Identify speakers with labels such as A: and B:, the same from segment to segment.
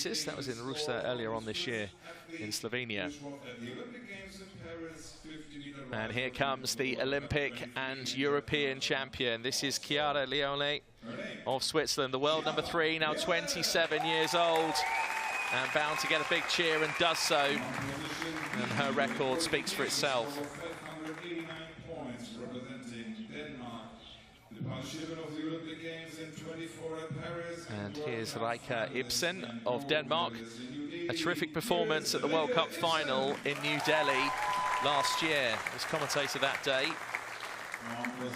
A: meters. That was in Rusa earlier on this year in Slovenia. And here comes the Olympic and European champion. This is Chiara Leone of Switzerland, the world number 3, now 27 years old, and bound to get a big cheer, and does so. And her record speaks for itself. And here's Rikke Ibsen of Denmark. A terrific performance at the World Cup final in New Delhi last year. I was commentator that day.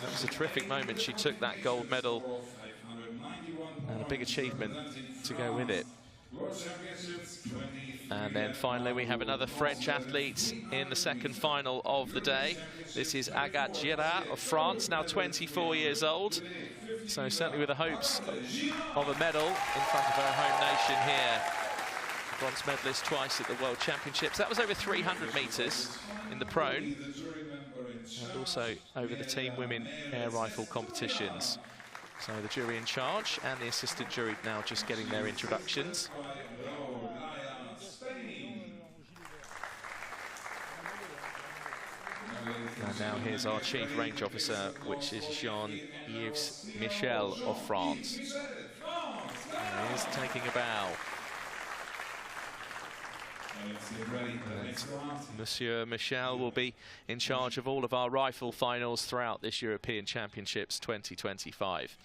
A: That was a terrific moment. She took that gold medal, and a big achievement to go with it. And then finally we have another French athlete in the second final of the day. This is Agathe Girard of France, now 24 years old. So certainly with the hopes of a medal in front of her home nation here. Bronze medalist twice at the World Championships. That was over 300 meters in the prone, and also over the team women air rifle competitions. So the jury in charge and the assistant jury now just getting their introductions. And now here's our chief range officer, which is Jean-Yves Michel of France. And he is taking a bow. And Monsieur Michel will be in charge of all of our rifle finals throughout this European Championships 2025.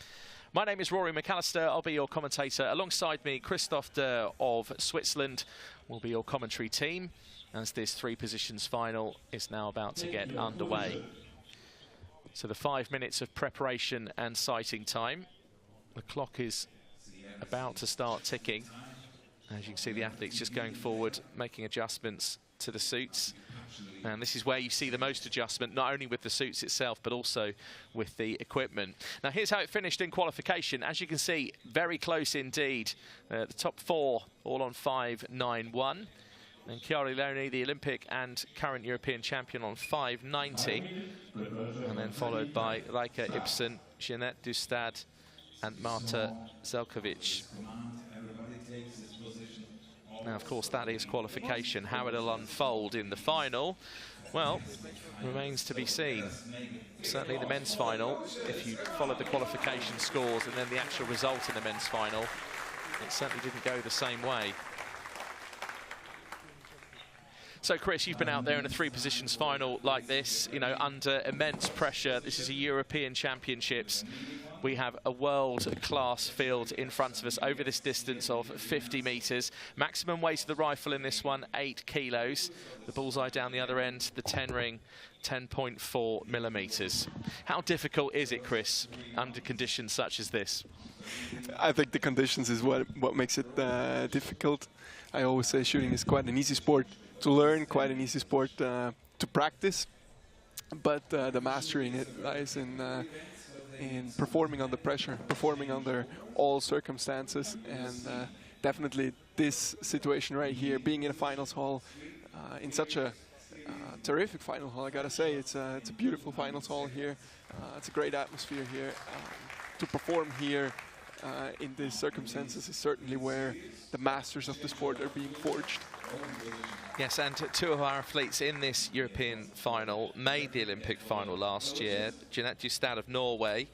A: My name is Rory McAllister. I'll be your commentator. Alongside me, Christophe Durr of Switzerland will be your commentary team, as this 3 positions final is now about to get underway. So the 5 minutes of preparation and sighting time. The clock is about to start ticking. As you can see, the athletes just going forward, making adjustments to the suits. And this is where you see the most adjustment, not only with the suits itself, but also with the equipment. Now, here's how it finished in qualification. As you can see, very close indeed. The top 4 all on 5.91. And Chiara Leone, the Olympic and current European champion, on 5.90. And then followed by Rikke Ibsen, Jeanette Dustad, and Marta Zelkovic. Now, of course, that is qualification. How it'll unfold in the final, well, remains to be seen. Certainly the men's final, if you follow the qualification scores and then the actual result in the men's final, it certainly didn't go the same way. So, Chris, you've been out there in a 3 positions final like this, you know, under immense pressure. This is a European Championships. We have a world-class field in front of us over this distance of 50 meters. Maximum weight of the rifle in this one, 8 kilos. The bullseye down the other end, the 10 ring, 10.4 millimeters. How difficult is it, Chris, under conditions such as this?
B: I think the conditions is what makes it difficult. I always say shooting is quite an easy sport to learn, quite an easy sport to practice, but the mastery in it lies in performing under pressure, performing under all circumstances, and definitely this situation right here, being in a finals hall, in such a terrific final hall, I gotta say, it's a beautiful finals hall here. It's a great atmosphere here. To perform here in these circumstances is certainly where the masters of the sport are being forged.
A: Yes, and 2 of our athletes in this European final made the Olympic final last year. Jeanette Dustad of Norway,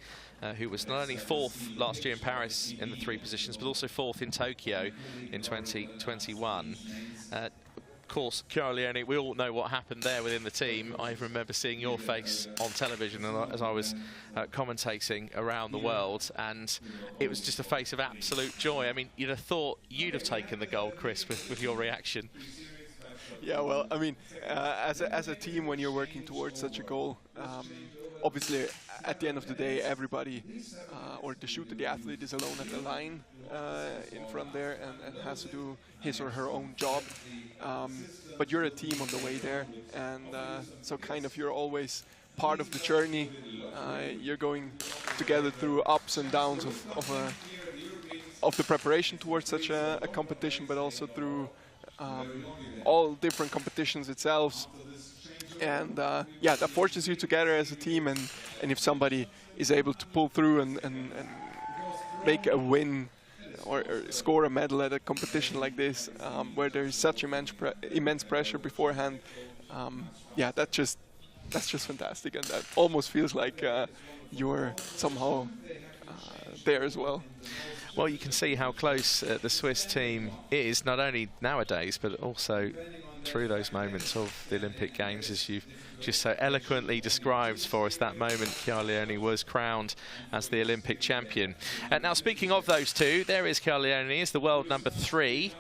A: who was not only 4th last year in Paris in the 3 positions, but also 4th in Tokyo in 2021. Of course, Chiara Leone, we all know what happened there within the team. I remember seeing your face on television as I was commentating around the world, and it was just a face of absolute joy. I mean, you'd have thought you'd have taken the gold, Chris, with your reaction.
B: Yeah, well, I mean, as a team, when you're working towards such a goal, obviously, at the end of the day, everybody, or the shooter, the athlete, is alone at the line in front there and has to do his or her own job. But you're a team on the way there, and so kind of you're always part of the journey. You're going together through ups and downs of the preparation towards such a competition, but also through all different competitions itself. And yeah, that forces you together as a team, and if somebody is able to pull through and make a win or score a medal at a competition like this, where there is such immense pressure beforehand. Yeah, that's just fantastic, and that almost feels like you're somehow there as well.
A: Well, you can see how close the Swiss team is, not only nowadays, but also through those moments of the Olympic Games, as you've just so eloquently described for us. That moment, Chiara Leoni was crowned as the Olympic champion. Now, speaking of those two, there is Chiara Leoni as the world number 3,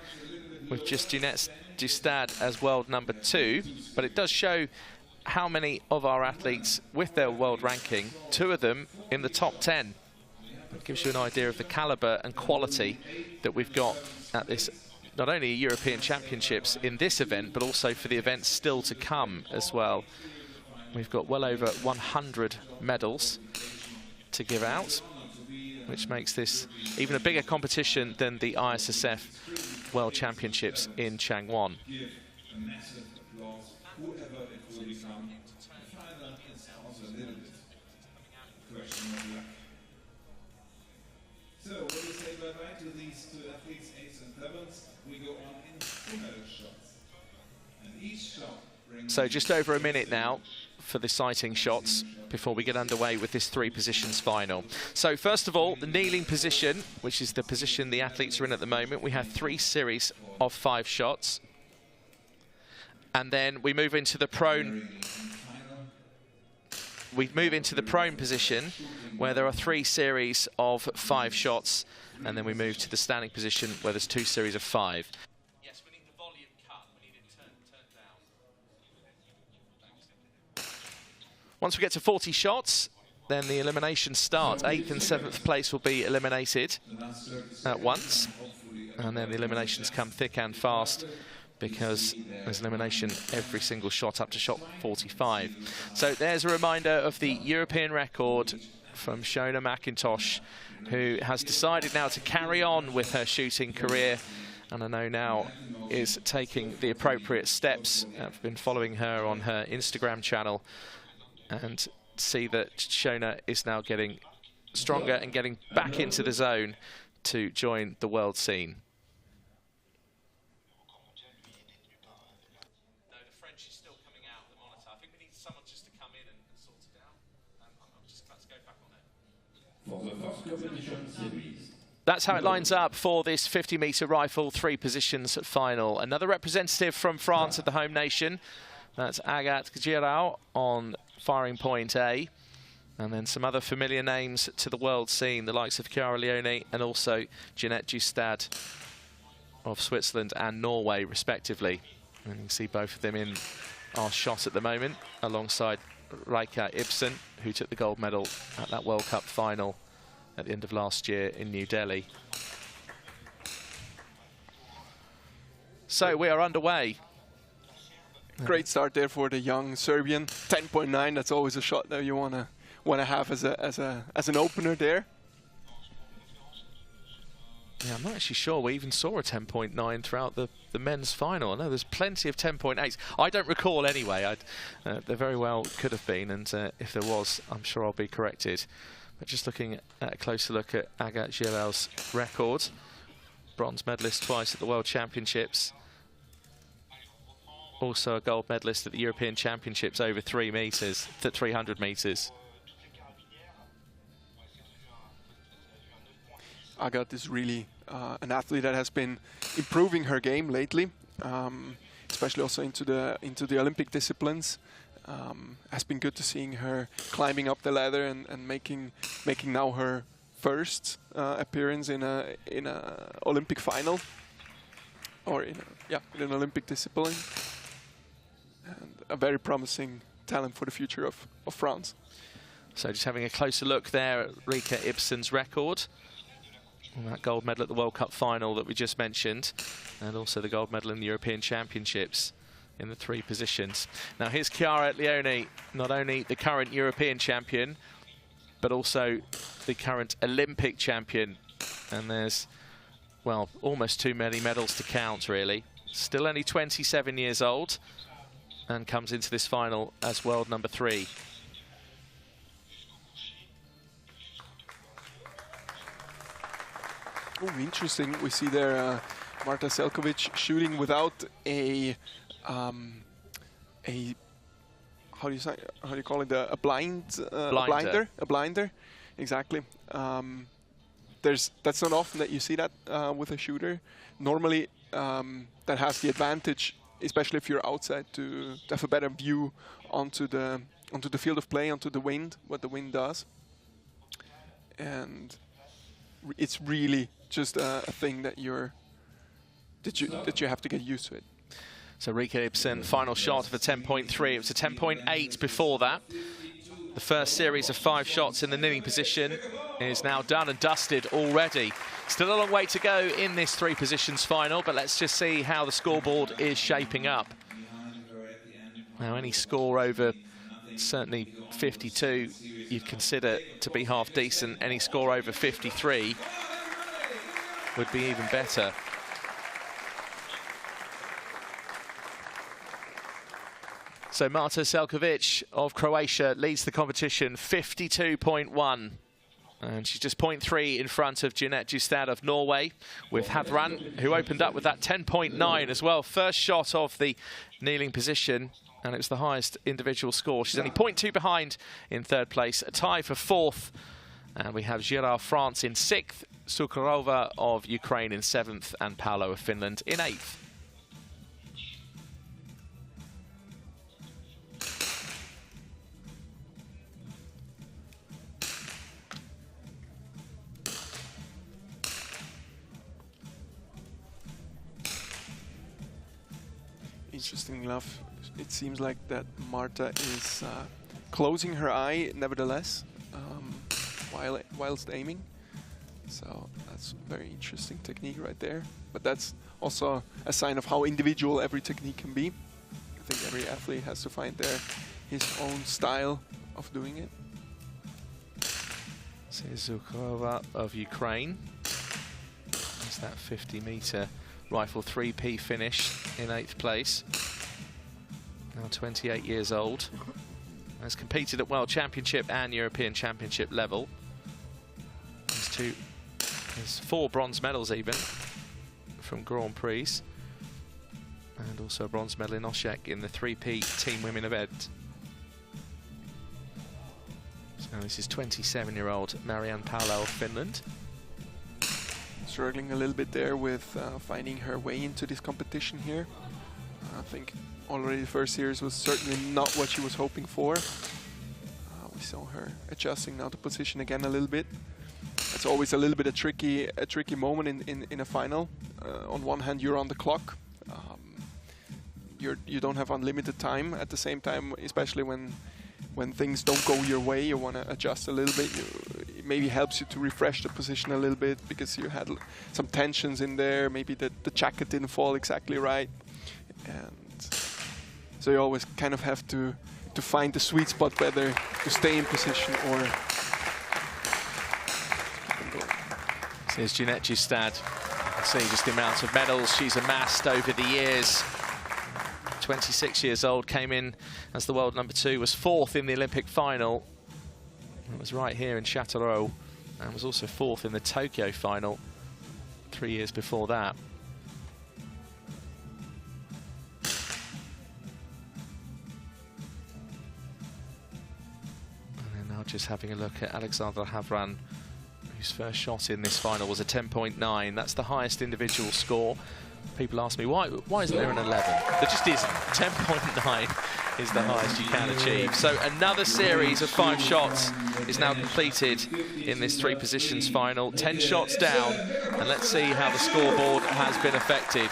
A: with just Ginette Dustad as world number 2. But it does show how many of our athletes, with their world ranking, 2 of them in the top 10. It gives you an idea of the calibre and quality that we've got at this, not only European Championships in this event, but also for the events still to come as well. We've got well over 100 medals to give out, which makes this even a bigger competition than the ISSF World Championships in Changwon.
C: So, when we say bye-bye to these 2 athletes, 8s and 7s, we go on in single shots. And each shot brings...
A: So just over a minute now for the sighting shots before we get underway with this 3 positions final. So first of all, the kneeling position, which is the position the athletes are in at the moment. We have 3 series of 5 shots. And then we move into the prone... We move into the prone position, where there are 3 series of 5 shots, and then we move to the standing position, where there's 2 series of 5. Yes, we need the volume cut. We need it turned down. Once we get to 40 shots, then the eliminations start. 8th and 7th place will be eliminated at once, and then the eliminations come thick and fast, because there's elimination every single shot up to shot 45. So there's a reminder of the European record from Shona McIntosh, who has decided now to carry on with her shooting career, and I know now is taking the appropriate steps. I've been following her on her Instagram channel and see that Shona is now getting stronger and getting back into the zone to join the world scene. That's how it lines up for this 50-metre rifle 3 positions final. Another representative from France at the home nation. That's Agathe Giraud on firing point A. And then some other familiar names to the world scene, the likes of Chiara Leoni and also Ginette Dustad of Switzerland and Norway, respectively. And you can see both of them in our shot at the moment, alongside Reika Ibsen, who took the gold medal at that World Cup final at the end of last year in New Delhi. So we are underway.
B: Great start there for the young Serbian. 10.9. That's always a shot that you wanna have as an opener there.
A: Yeah, I'm not actually sure we even saw a 10.9 throughout the men's final. I know there's plenty of 10.8s. I don't recall anyway. There very well could have been, and if there was, I'm sure I'll be corrected. But just looking at a closer look at Agathe Giraud's record, bronze medalist twice at the World Championships, also a gold medalist at the European Championships over 3 meters, 300 meters.
B: Agathe is really an athlete that has been improving her game lately, especially also into the Olympic disciplines. Has been good to seeing her climbing up the ladder and making now her first appearance in a Olympic final, or in an Olympic discipline, and a very promising talent for the future of France.
A: So just having a closer look there at Reika Ibsen's record. And that gold medal at the World Cup final that we just mentioned, and also the gold medal in the European Championships in the 3 positions. Now here's Chiara Leoni, not only the current European champion, but also the current Olympic champion. And there's, well, almost too many medals to count, really. Still only 27 years old, and comes into this final as world number 3.
B: Oh, interesting. We see there Marta Selkovic shooting without a how do you call it, a blinder, exactly. That's not often that you see that with a shooter. Normally that has the advantage, especially if you're outside, to have a better view onto the field of play, onto the wind, what the wind does. And it's really just a thing that you have to get used to it.
A: So Rika Ibsen, final shot of a 10.3. It was a 10.8 before that. The first series of 5 shots in the kneeling position is now done and dusted already. Still a long way to go in this 3 positions final, but let's just see how the scoreboard is shaping up. Now, any score over certainly 52 you'd consider to be half decent. Any score over 53 would be even better. So Marta Selkovic of Croatia leads the competition 52.1. And she's just 0.3 in front of Jeanette Justad of Norway, with Havran, who opened up with that 10.9 as well. First shot of the kneeling position, and it was the highest individual score. She's only 0.2 behind in 3rd place, a tie for 4th. And we have Girard France in 6th, Sukharova of Ukraine in 7th, and Paolo of Finland in 8th.
B: Interesting enough, it seems like that Marta is closing her eye nevertheless, whilst aiming. So that's a very interesting technique right there. But that's also a sign of how individual every technique can be. I think every athlete has to find his own style of doing it.
A: So Zukharova of Ukraine. There's that 50-meter rifle 3P finish in 8th place. Now 28 years old. Has competed at World Championship and European Championship level. There's 4 bronze medals even from Grand Prix. And also a bronze medal in Oshek in the 3P team women event. So this is 27-year-old Marianne Paolo of Finland.
B: Struggling a little bit there with finding her way into this competition here. I think already the first series was certainly not what she was hoping for. We saw her adjusting now the position again a little bit. It's always a little bit a tricky moment in a final. On one hand, you're on the clock. You don't have unlimited time. At the same time, especially when things don't go your way, you want to adjust a little bit. It maybe helps you to refresh the position a little bit because you had some tensions in there. Maybe the jacket didn't fall exactly right, and so you always kind of have to find the sweet spot, whether to stay in position or.
A: Here's Jeanette Justad. You can see just the amount of medals she's amassed over the years. 26 years old, came in as the world #2, was 4th in the Olympic final. It was right here in Châteauroux, and was also 4th in the Tokyo final 3 years before that. And then now just having a look at Alexandra Havran, whose first shot in this final was a 10.9. That's the highest individual score. People ask me, why isn't there an 11? There just isn't. 10.9 is the highest you can achieve. So another series of 5 shots is now completed in this 3 positions final. 10 shots down, and let's see how the scoreboard has been affected.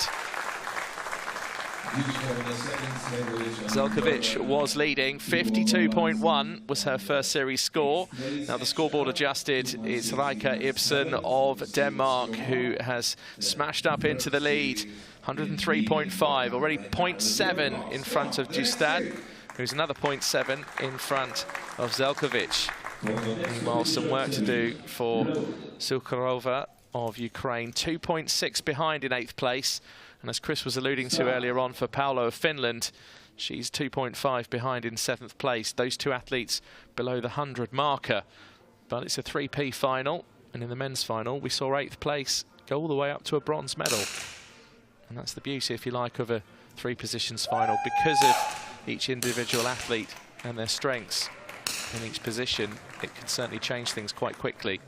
A: Selkovic was leading. 52.1 was her first series score. Now the scoreboard adjusted. It's Rika Ibsen of Denmark who has smashed up into the lead. 103.5, already 0.7 in front of Justad, who's another 0.7 in front of Selkovic. Meanwhile, some work to do for Sukharova of Ukraine. 2.6 behind in 8th place. And as Chris was alluding to earlier on for Paolo of Finland, she's 2.5 behind in 7th place. Those 2 athletes below the 100 marker. But it's a 3P final. And in the men's final, we saw 8th place go all the way up to a bronze medal. And that's the beauty, if you like, of a 3 positions final. Because of each individual athlete and their strengths in each position, it can certainly change things quite quickly.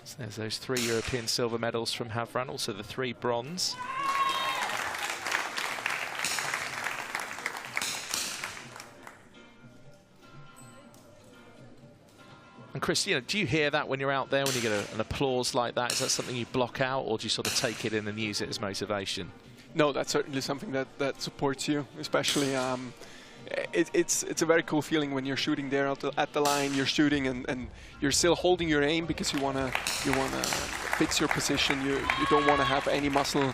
A: So there's those 3 European silver medals from Havran, also the 3 bronze. And Chris, you know, do you hear that when you're out there, when you get an applause like that? Is that something you block out, or do you sort of take it in and use it as motivation?
B: No, that's certainly something that supports you, especially. It's a very cool feeling when you're shooting there at the line. You're shooting and you're still holding your aim because you wanna fix your position. You don't want to have any muscle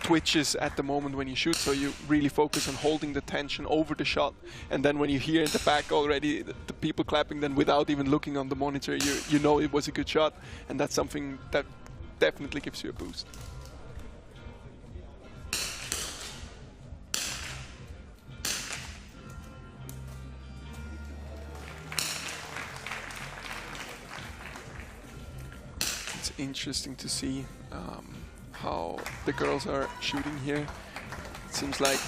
B: twitches at the moment when you shoot, so you really focus on holding the tension over the shot. And then when you hear in the back already the people clapping, then without even looking on the monitor, you know it was a good shot, and that's something that definitely gives you a boost. It's interesting to see how the girls are shooting here. It seems like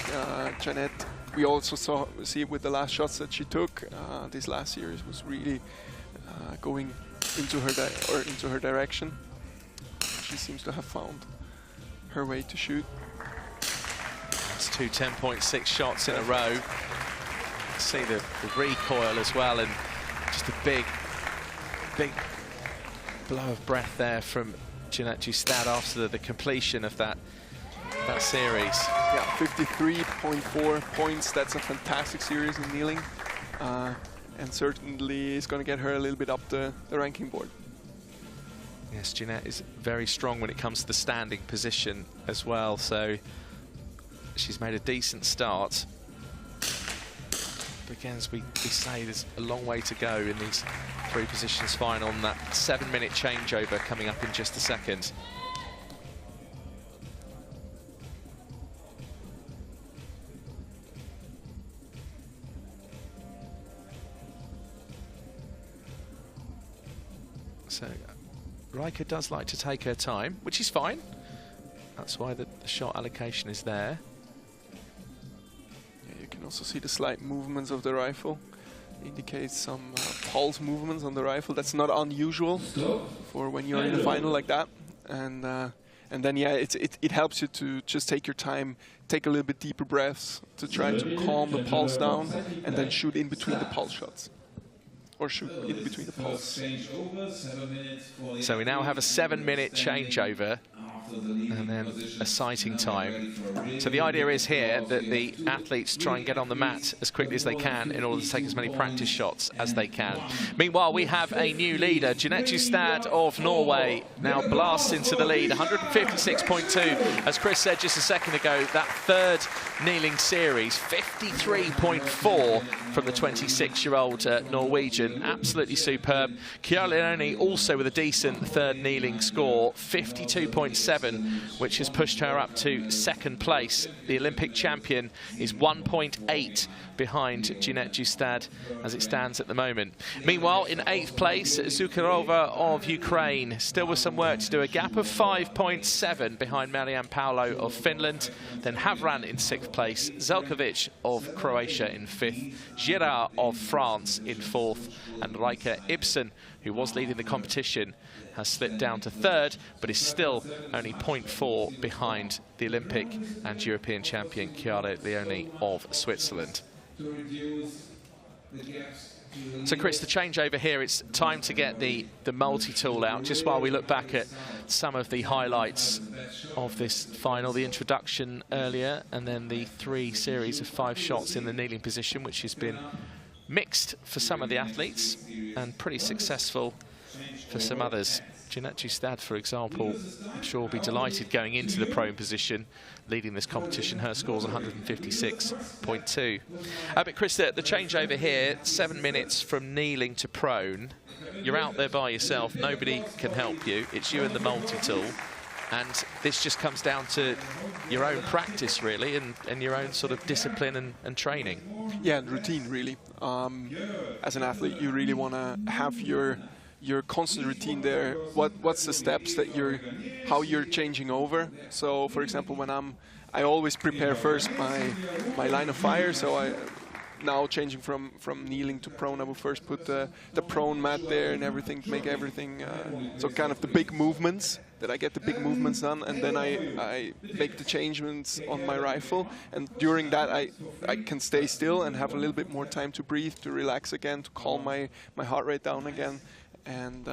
B: Jeanette, we also see it with the last shots that she took. This last series was really going into her direction. She seems to have found her way to shoot.
A: It's 2 10.6 shots in a row. See the recoil as well, and just a big blow of breath there from Jeanette Justad after the completion of that series.
B: Yeah, 53.4 points. That's a fantastic series in kneeling, and certainly is going to get her a little bit up the ranking board.
A: Yes, Jeanette is very strong when it comes to the standing position as well, so she's made a decent start. But again, as we say, there's a long way to go in these 3 positions final, and that 7-minute changeover coming up in just a second. So Riker does like to take her time, which is fine. That's why the shot allocation is there.
B: You can also see the slight movements of the rifle. Indicates some pulse movements on the rifle. That's not unusual for when you're in a final like that. And then yeah, it helps you to just take your time, take a little bit deeper breaths to try to calm the pulse down, and then shoot in between the pulse shots. Or shoot in between the pulse.
A: So we now have a 7-minute changeover, and then a sighting time. So the idea is here that the athletes try and get on the mat as quickly as they can in order to take as many practice shots as they can. Meanwhile, we have a new leader. Jeanette Justad of Norway now blasts into the lead, 156.2. As Chris said just a second ago, that 3rd kneeling series, 53.4 from the 26-year-old Norwegian. Absolutely superb. Chiara Leone also with a decent 3rd kneeling score, 52.7. Which has pushed her up to 2nd place. The Olympic champion is 1.8 behind Jeanette Justad as it stands at the moment. Meanwhile, in 8th place, Zukharova of Ukraine, still with some work to do. A gap of 5.7 behind Marianne Paulo of Finland. Then Havran in 6th place, Zelkovic of Croatia in 5th, Girard of France in 4th, and Riker Ibsen, who was leading the competition, has slipped down to 3rd, but is still only 0.4 behind the Olympic and European champion Chiara Leone of Switzerland. So Chris, the changeover here, it's time to get the multi-tool out, just while we look back at some of the highlights of this final, the introduction earlier, and then the 3 series of 5 shots in the kneeling position, which has been mixed for some of the athletes and pretty successful for some others. Jeanette Justad, for example, I'm sure will be delighted going into the prone position, leading this competition. Her score's 156.2. But Chris, the changeover here, 7 minutes from kneeling to prone. You're out there by yourself, nobody can help you. It's you and the multi-tool. And this just comes down to your own practice, really, and your own sort of discipline and training.
B: Yeah, and routine, really. As an athlete, you really want to have your your constant routine there. What's the steps that how you're changing over? So, for example, when I always prepare first my line of fire. So now changing from kneeling to prone, I will first put the prone mat there and everything to make everything. So kind of the big movements, that I get the big movements done, and then I make the changements on my rifle. And during that, I can stay still and have a little bit more time to breathe, to relax again, to calm my heart rate down again. And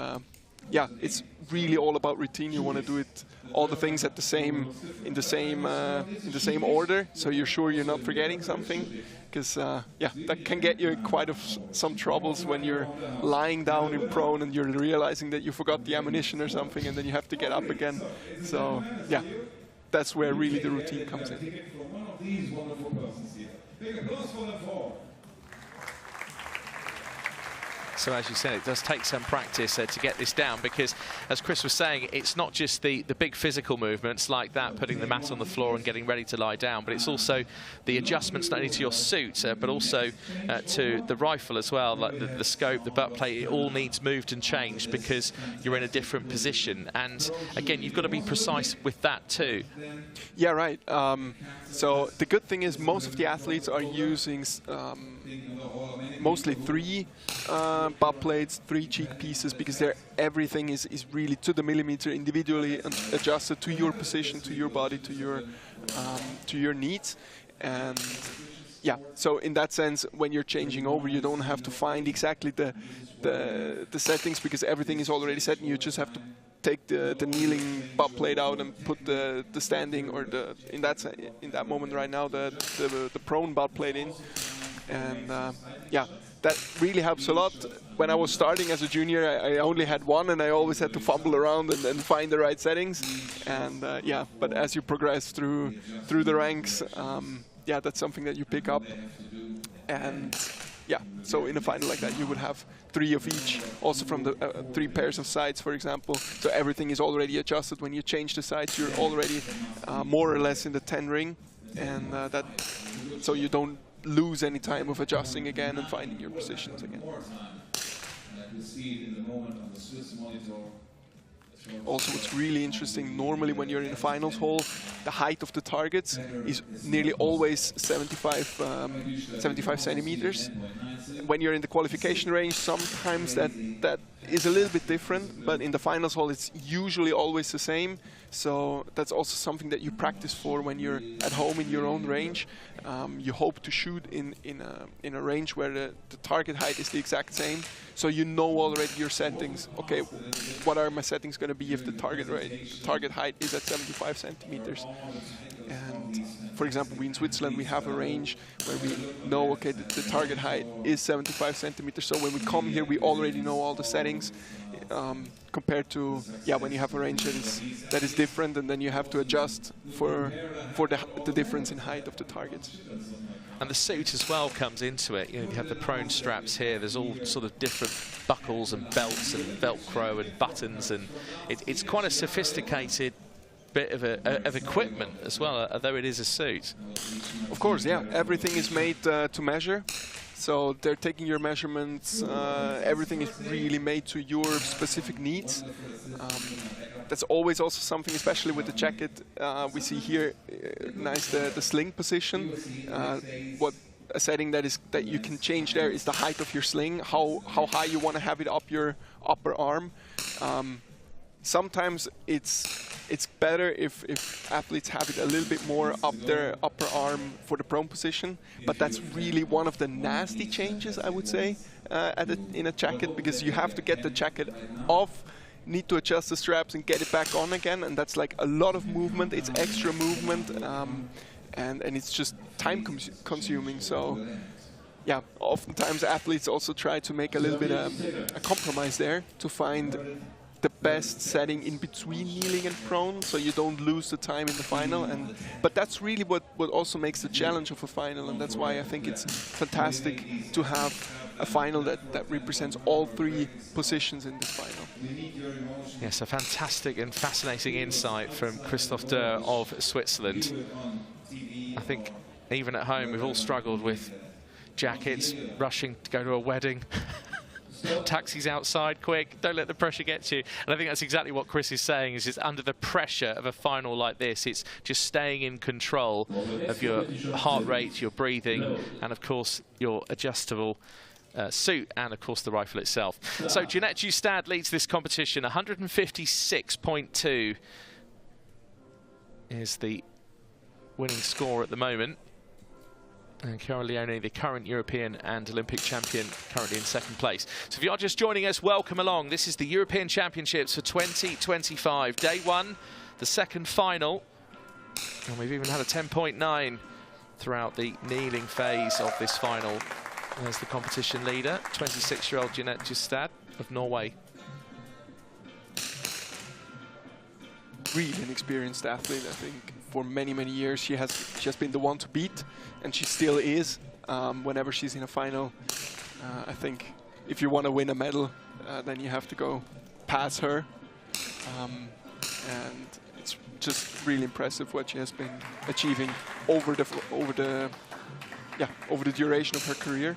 B: yeah, it's really all about routine. You want to do it, all the things in the same order, so you're sure you're not forgetting something. Because yeah, that can get you in quite some troubles when you're lying down in prone and you're realizing that you forgot the ammunition or something, and then you have to get up again. So yeah, that's where really the routine comes in.
A: So as you said, it does take some practice to get this down, because as Chris was saying, it's not just the big physical movements like that, putting the mat on the floor and getting ready to lie down, but it's also the adjustments not only to your suit, but also to the rifle as well, like the scope, the butt plate. It all needs moved and changed because you're in a different position. And again, you've got to be precise with that too.
B: Yeah, right. So the good thing is most of the athletes are using mostly 3 butt plates, 3 cheek pieces, because everything is really to the millimeter individually adjusted to your position, to your body, to your needs. And yeah, so in that sense, when you're changing over, you don't have to find exactly the settings, because everything is already set, and you just have to take the kneeling butt plate out and put the standing, or in that moment right now the prone butt plate in. And yeah, that really helps a lot. When I was starting as a junior, I only had one, and I always had to fumble around and find the right settings. And yeah, but as you progress through the ranks, yeah, that's something that you pick up. And yeah, so in a final like that, you would have 3 of each, also from the 3 pairs of sights, for example. So everything is already adjusted. When you change the sights, you're already more or less in the 10 ring, and so you don't lose any time of adjusting again and finding your positions again. Also, what's really interesting, normally when you're in the finals hole, the height of the targets is nearly always 75 centimeters. When you're in the qualification range, sometimes that is a little bit different, but in the finals hole it's usually always the same. So that's also something that you practice for when you're at home in your own range. You hope to shoot in a range where the target height is the exact same, so you know already your settings. Okay, what are my settings going to be if the target height is at 75 centimeters? And for example, in Switzerland we have a range where we know, okay, the target height is 75 centimeters. So when we come here, we already know all the settings. Compared to, yeah, when you have a range that is different, and then you have to adjust for the difference in height of the targets.
A: And the suit as well comes into it. You know, you have the prone straps here. There's all sort of different buckles and belts and Velcro and buttons, and it's quite a sophisticated bit of equipment as well, although it is a suit.
B: Of course, yeah. Everything is made to measure. So they're taking your measurements. Everything is really made to your specific needs. That's always also something, especially with the jacket. We see here, nice the sling position. What a setting that you can change there is the height of your sling, how high you want to have it up your upper arm. Sometimes it's better if athletes have it a little bit more up their upper arm for the prone position, but that's really one of the nasty changes, I would say, in a jacket, because you have to get the jacket off, need to adjust the straps and get it back on again, and that's like a lot of movement. It's extra movement, and it's just time consuming. So yeah, oftentimes athletes also try to make a little bit a compromise there to find the best setting in between kneeling and prone, so you don't lose the time in the final. But that's really what also makes the challenge of a final, and that's why I think it's fantastic to have a final that represents all 3 positions in this final.
A: Yes, a fantastic and fascinating insight from Christoph Dürr of Switzerland. I think even at home we've all struggled with jackets, rushing to go to a wedding. Taxis outside, quick, don't let the pressure get to you. And I think that's exactly what Chris is saying, is it's under the pressure of a final like this, it's just staying in control of your heart rate, your breathing, and of course your adjustable suit, and of course the rifle itself. So Jeanette Justad leads this competition. 156.2 is the winning score at the moment. And Chiara Leone, the current European and Olympic champion, currently in second place. So if you are just joining us, welcome along. This is the European Championships for 2025. Day one, the second final. And we've even had a 10.9 throughout the kneeling phase of this final. There's the competition leader, 26-year-old Jeanette Justad of Norway.
B: Really an experienced athlete, I think. For many, many years, she has been the one to beat, and she still is. Whenever she's in a final, I think if you want to win a medal, then you have to go past her. And it's just really impressive what she has been achieving over the duration of her career.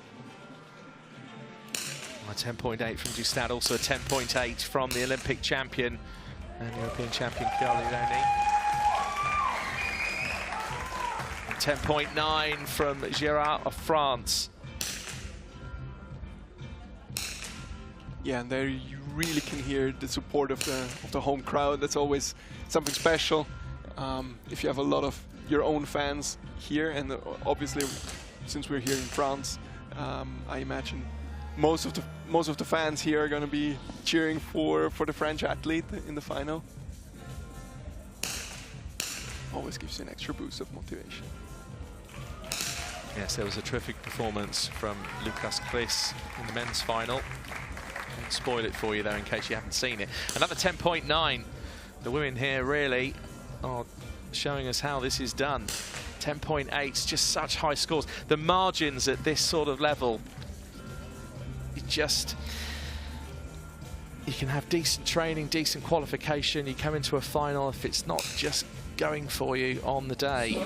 A: A 10.8 from Justad, also a 10.8 from the Olympic champion and European champion Chiara Leone. 10.9 from Gérard of France.
B: Yeah, and there you really can hear the support of the home crowd. That's always something special. If you have a lot of your own fans here, and obviously since we're here in France, I imagine most of the fans here are going to be cheering for the French athlete in the final. Always gives you an extra boost of motivation.
A: Yes, there was a terrific performance from Lucas Chris in the men's final. I'll spoil it for you though in case you haven't seen it. Another 10.9. The women here really are showing us how this is done. 10.8, just such high scores. The margins at this sort of level, you can have decent training, decent qualification, you come into a final, if it's not just going for you on the day,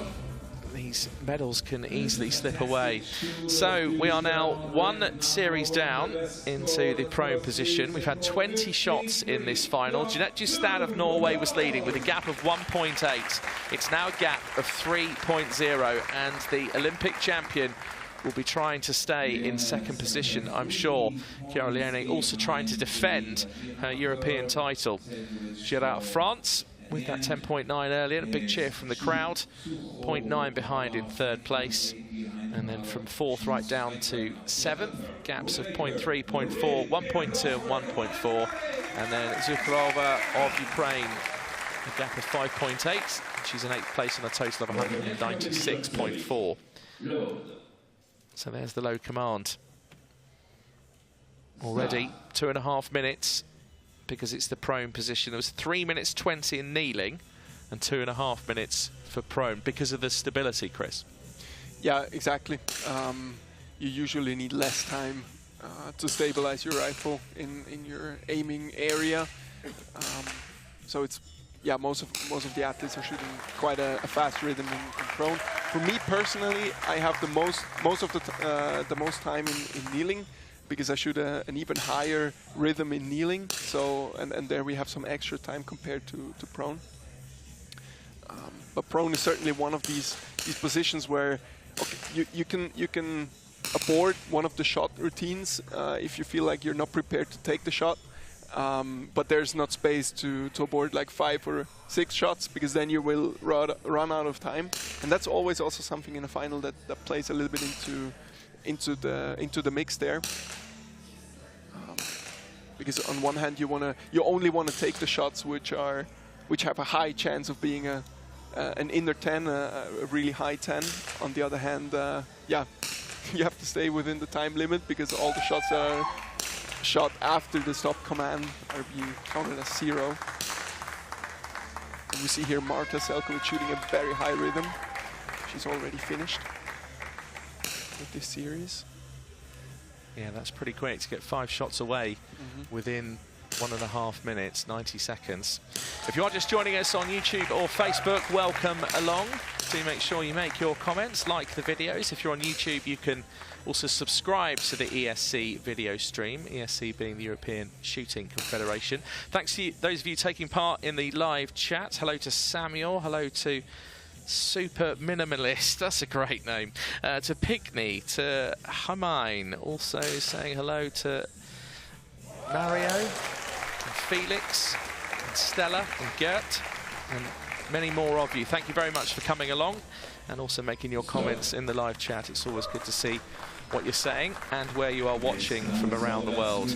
A: these medals can easily slip away. So we are now one series down into the prone position. We've had 20 shots in this final. Jeanette Justad of Norway was leading with a gap of 1.8. It's now a gap of 3.0, and the Olympic champion will be trying to stay in second position, I'm sure. Chiara Leone also trying to defend her European title. Gérard of France with that 10.9 earlier, a big cheer from the crowd. 0.9 behind in third place. And then from fourth right down to seventh, gaps of 0.3, 0.4, 1.2 and 1.4. And then Zukharova of Ukraine, a gap of 5.8. She's in eighth place on a total of 196.4. So there's the low command. Already 2.5 minutes, because it's the prone position. There was 3 minutes 20 in kneeling and 2.5 minutes for prone because of the stability, Chris.
B: Yeah, exactly. You usually need less time to stabilize your rifle in your aiming area. So it's, yeah, most of the athletes are shooting quite a fast rhythm in prone. For me personally, I have the most time in kneeling, because I shoot an even higher rhythm in kneeling. So and there we have some extra time compared to prone. But prone is certainly one of these positions where, okay, you can abort one of the shot routines if you feel like you're not prepared to take the shot. But there's not space to abort like 5 or 6 shots, because then you will run out of time. And that's always also something in a final that plays a little bit into the mix there. Because on one hand you only want to take the shots which have a high chance of being an inner 10, a really high 10. On the other hand, yeah, you have to stay within the time limit, because all the shots are shot after the stop command are being counted as 0. And we see here Marta Selkovic shooting a very high rhythm. She's already finished with this series.
A: Yeah, that's pretty quick to get 5 shots away within 1.5 minutes, 90 seconds. If you are just joining us on YouTube or Facebook, welcome along. do make sure you make your comments, like the videos. If you're on YouTube, you can also subscribe to the ESC video stream, ESC being the European Shooting Confederation. Thanks to those of you taking part in the live chat. Hello to Samuel, hello to Super Minimalist, that's a great name, to Pickney, to Hamine, also saying hello to Mario, and Felix, and Stella, and Gert, and many more of you. Thank you very much for coming along and also making your comments in the live chat. It's always good to see what you're saying and where you are watching from around the world.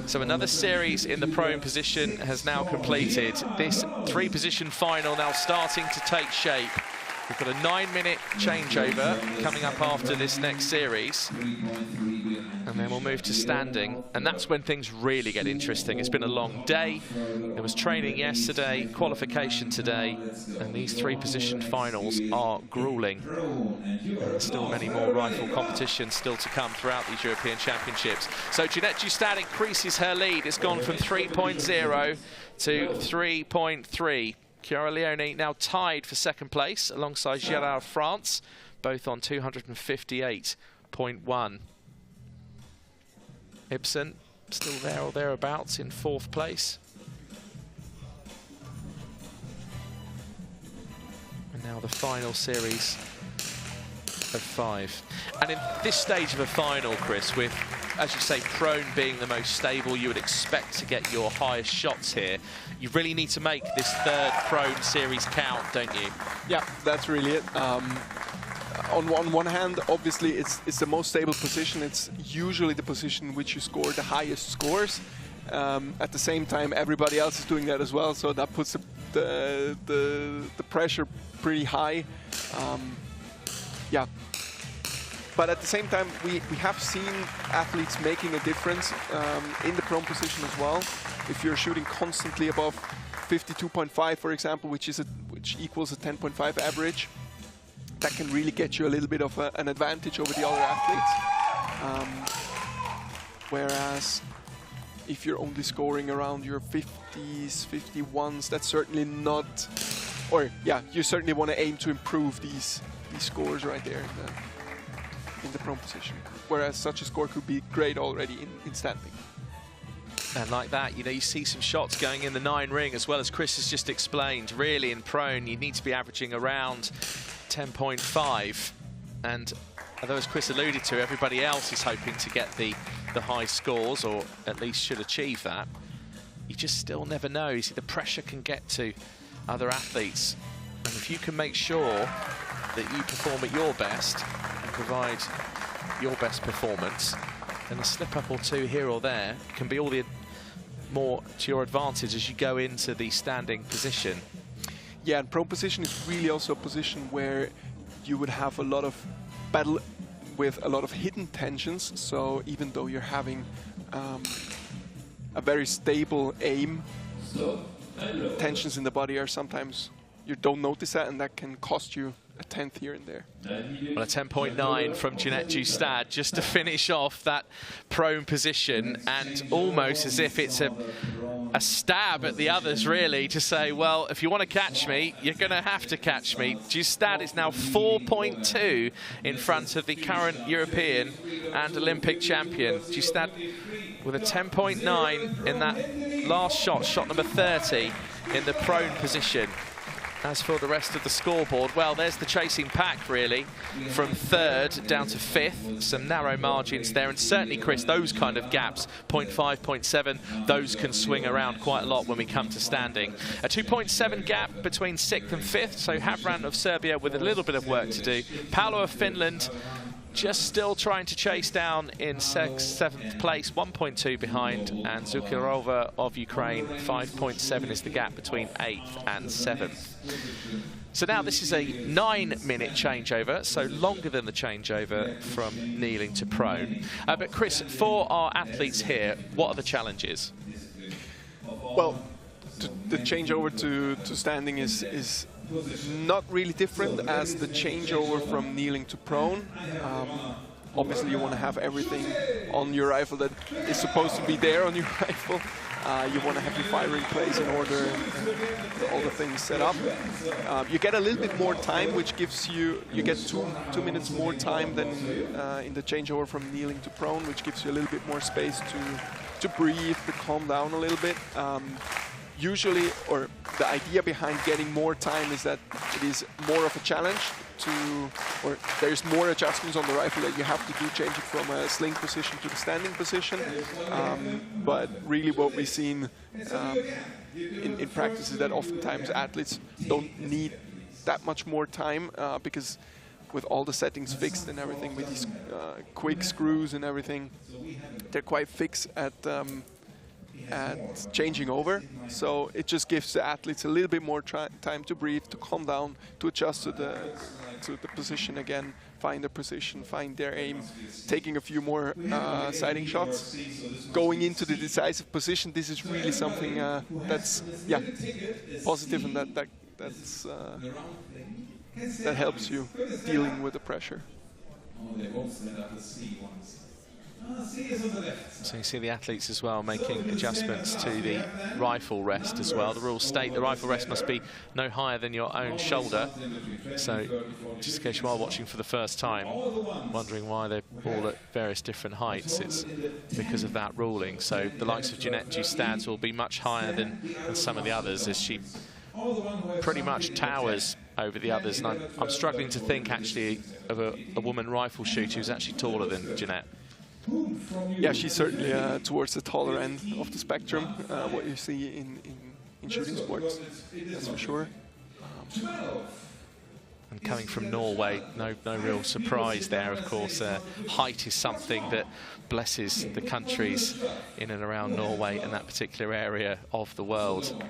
A: So another series in the prone position has now completed. This 3-position final now starting to take shape. We've got a 9-minute changeover coming up after this next series. And then we'll move to standing. And that's when things really get interesting. It's been a long day. There was training yesterday, qualification today. And these 3-position finals are grueling. And there's still many more rifle competitions still to come throughout these European Championships. So Jeanette Justad increases her lead. It's gone from 3.0 to 3.3. Chiara Leone now tied for second place alongside Gérard France, both on 258.1. Ibsen still there or thereabouts in 4th place. And now the final series of 5. And in this stage of a final, Chris, with, as you say, prone being the most stable, you would expect to get your highest shots here. You really need to make this 3rd prone series count, don't you?
B: Yeah, that's really it. On one hand, obviously, it's the most stable position. It's usually the position in which you score the highest scores. At the same time, everybody else is doing that as well, so that puts the pressure pretty high. Yeah. But at the same time, we have seen athletes making a difference in the prone position as well. If you're shooting constantly above 52.5, for example, which equals a 10.5 average, that can really get you a little bit of an advantage over the other athletes. Whereas if you're only scoring around your 50s, 51s, that's certainly not, or yeah, you certainly want to aim to improve these scores right there in the prone position. Whereas such a score could be great already in standing.
A: And like that, you know, you see some shots going in the 9 ring, as well as Chris has just explained. Really, in prone, you need to be averaging around 10.5. And although, as Chris alluded to, everybody else is hoping to get the high scores, or at least should achieve that. You just still never know. You see, the pressure can get to other athletes. And if you can make sure that you perform at your best and provide your best performance, then a slip-up or 2 here or there can be all the more to your advantage as you go into the standing position.
B: Yeah, and prone position is really also a position where you would have a lot of battle with a lot of hidden tensions. So even though you're having a very stable aim, tensions in the body are sometimes, you don't notice that, and that can cost you a 10th here and there.
A: Well, a 10.9 from Jeanette Justad just to finish off that prone position, and almost as if it's a stab at the others, really, to say, well, if you want to catch me, you're going to have to catch me. Justad is now 4.2 in front of the current European and Olympic champion. Justad with a 10.9 in that last shot, shot number 30 in the prone position. As for the rest of the scoreboard, well, there's the chasing pack, really, from 3rd down to 5th. Some narrow margins there, and certainly, Chris, those kind of gaps, 0.5, 0.7, those can swing around quite a lot when we come to standing. A 2.7 gap between 6th and 5th, so Havran of Serbia with a little bit of work to do. Paolo of Finland just still trying to chase down in 7th place, 1.2 behind, and Zukirova of Ukraine, 5.7 is the gap between 8th and 7th. So now this is a 9-minute changeover, so longer than the changeover from kneeling to prone. But Chris, for our athletes here, what are the challenges?
B: Well, the changeover to standing is not really different as the changeover from kneeling to prone. obviously you want to have everything on your rifle that is supposed to be there on your rifle. You want to have your firing place in order, and all the things set up. You get a little bit more time, which gives you get two minutes more time than in the changeover from kneeling to prone, which gives you a little bit more space to breathe, to calm down a little bit. Usually, or the idea behind getting more time is that it is more of a challenge or there's more adjustments on the rifle that you have to do, change it from a sling position to the standing position. But really what we've seen in practice is that oftentimes athletes don't need that much more time because with all the settings fixed and everything, with these quick screws and everything, they're quite fixed at changing over. So it just gives the athletes a little bit more time to breathe, to calm down, to adjust to the position again, find their position, find their aim, taking a few more sighting shots. Going into the decisive position, this is really something that's positive, and that helps you dealing with the pressure.
A: So you see the athletes as well making adjustments to the rifle rest as well. The rules state the rifle rest must be no higher than your own shoulder. So just in case you are watching for the first time, wondering why they're all at various different heights, it's because of that ruling. So the likes of Jeanette Justads will be much higher than some of the others, as she pretty much towers over the others. And I'm struggling to think actually of a woman rifle shooter who's actually taller than Jeanette.
B: Yeah, she's certainly towards the taller end of the spectrum, what you see in shooting sports, that's for sure.
A: And coming from Norway, no real surprise there, of course. Height is something that blesses the countries in and around Norway and that particular area of the world.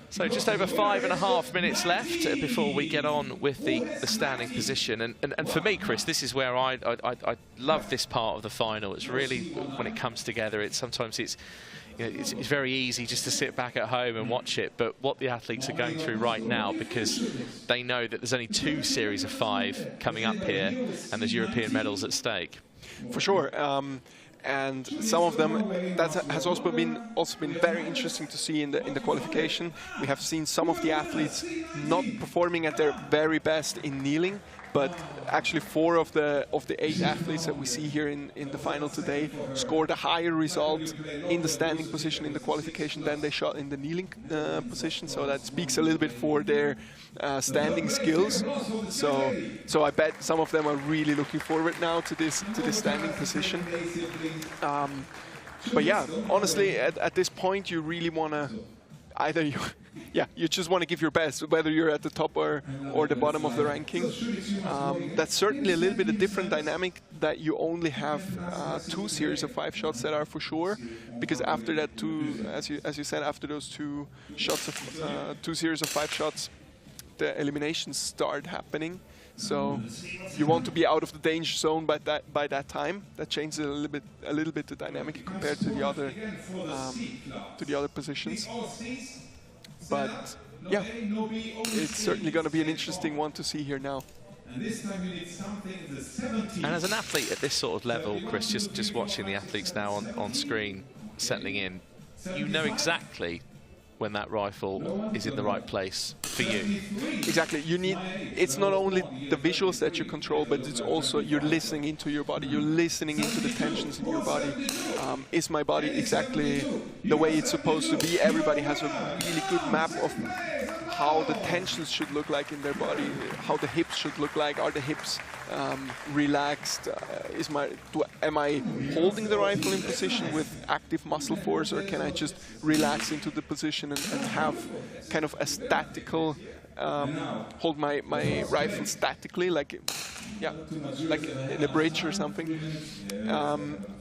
A: So just over 5.5 minutes left before we get on with the standing position. And for me, Chris, this is where I love this part of the final. It's really, when it comes together, sometimes it's very easy just to sit back at home and watch it, but what the athletes are going through right now, because they know that there's only 2 series of 5 coming up here and there's European medals at stake.
B: For sure. And some of them, that has also been very interesting to see in the qualification. We have seen some of the athletes not performing at their very best in kneeling, but actually 4 of the 8 athletes that we see here in the final today scored a higher result in the standing position in the qualification than they shot in the kneeling position. So that speaks a little bit for their standing skills. So I bet some of them are really looking forward now to this standing position. But yeah, honestly, at this point, you really want to you just want to give your best, whether you're at the top or the bottom of the ranking. That's certainly a little bit a different dynamic that you only have 2 series of 5 shots that are for sure, because after that as you said, after those 2 shots of 2 series of 5 shots, the eliminations start happening. So you want to be out of the danger zone by that time. That changes a little bit the dynamic compared to the other positions. But yeah, it's certainly going to be an interesting one to see here now.
A: And as an athlete at this sort of level, Chris, just watching the athletes now on screen settling in, you know exactly when that rifle is in the right place for you.
B: Exactly. It's not only the visuals that you control, but it's also you're listening into your body. You're listening into the tensions in your body. Is my body exactly the way it's supposed to be? Everybody has a really good map of how the tensions should look like in their body, how the hips should look like. Are the hips relaxed? Am I holding the rifle in position with active muscle force, or can I just relax into the position and have kind of a statical, hold my rifle statically, like in a bridge or something?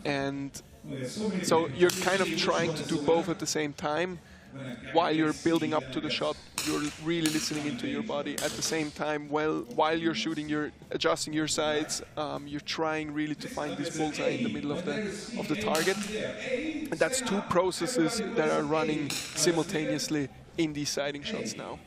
B: And so you're kind of trying to do both at the same time. While you're building up to the shot, you're really listening into your body. At the same time, while you're shooting, you're adjusting your sights. You're trying really to find this bullseye in the middle of the target. And that's 2 processes that are running simultaneously in these sighting shots now.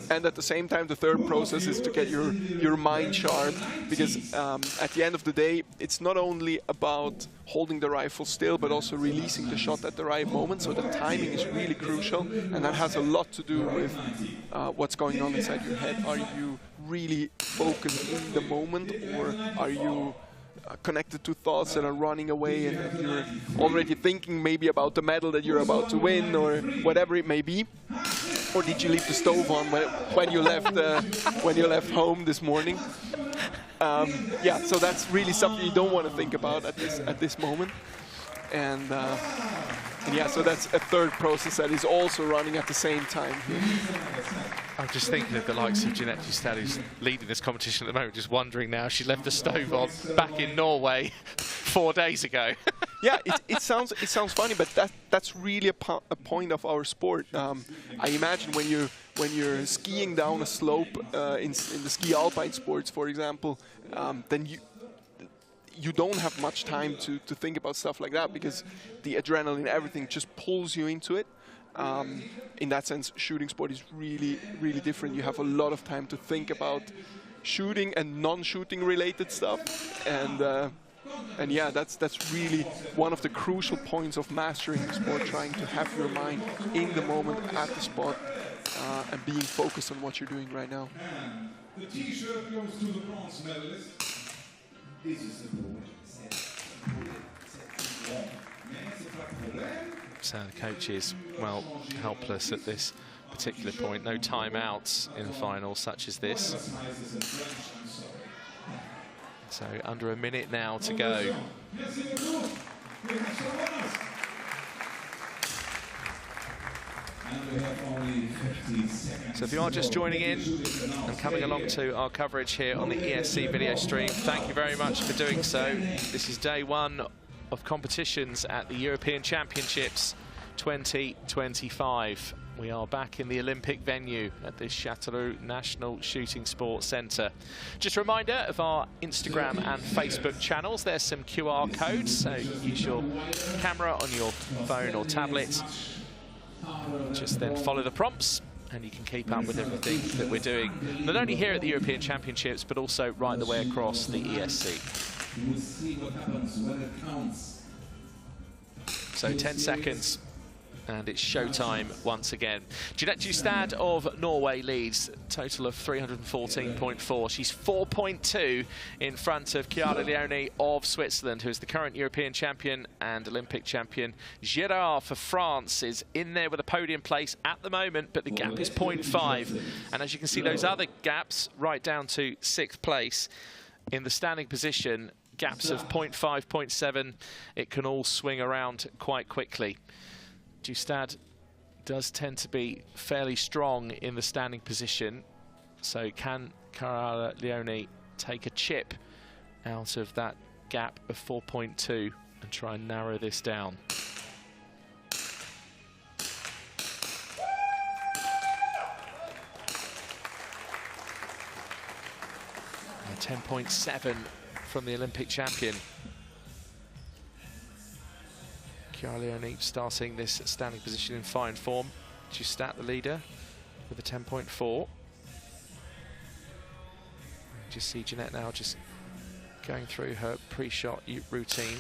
B: And at the same time, the third process is to get your mind sharp, because at the end of the day, it's not only about holding the rifle still, but also releasing the shot at the right moment. So the timing is really crucial, and that has a lot to do with what's going on inside your head. Are you really focused in the moment, or are you connected to thoughts that are running away, and you're already thinking maybe about the medal that you're about to win, or whatever it may be? Or did you leave the stove on when you left home this morning? Yeah, so that's really something you don't want to think about at this moment. And yeah, so that's a third process that is also running at the same time here.
A: I'm just thinking of the likes of Jeanette Justad, who's leading this competition at the moment, just wondering now, she left the stove on back in Norway 4 days ago.
B: Yeah, it sounds funny, but that's really a point of our sport. I imagine when you're skiing down a slope in the ski alpine sports, for example, then you don't have much time to think about stuff like that, because the adrenaline, everything just pulls you into it. In that sense, shooting sport is really, really different. You have a lot of time to think about shooting and non-shooting related stuff, and yeah, that's really one of the crucial points of mastering the sport, trying to have your mind in the moment, at the spot, and being focused on what you're doing right now.
C: The T-shirt goes to the bronze medalist. This is the board.
A: So the coach is, well, helpless at this particular point. No timeouts in a final such as this. So under a minute now to go. So if you are just joining in and coming along to our coverage here on the ESC video stream, thank you very much for doing so. This is day one of competitions at the European Championships 2025. We are back in the Olympic venue at the Châteauroux National Shooting Sports Centre. Just a reminder of our Instagram and Facebook channels. There's some QR codes, so use your camera on your phone or tablet. Just then follow the prompts, and you can keep up with everything that we're doing, not only here at the European Championships, but also right the way across the ESC.
C: You will see what happens when it counts.
A: So 10 seconds, and it's showtime once again. Jeanette Justad of Norway leads, total of 314.4. She's 4.2 in front of Chiara Leone of Switzerland, who is the current European champion and Olympic champion. Girard for France is in there with a podium place at the moment, but the gap is 0.5. And as you can see, those other gaps right down to 6th place in the standing position, gaps of 0.5, 0.7, it can all swing around quite quickly. Justad does tend to be fairly strong in the standing position, so can Chiara Leone take a chip out of that gap of 4.2 and try and narrow this down? 10.7 from the Olympic champion. Chiara Leone starting this standing position in fine form. Justad, the leader, with a 10.4. Just see Jeanette now just going through her pre-shot routine,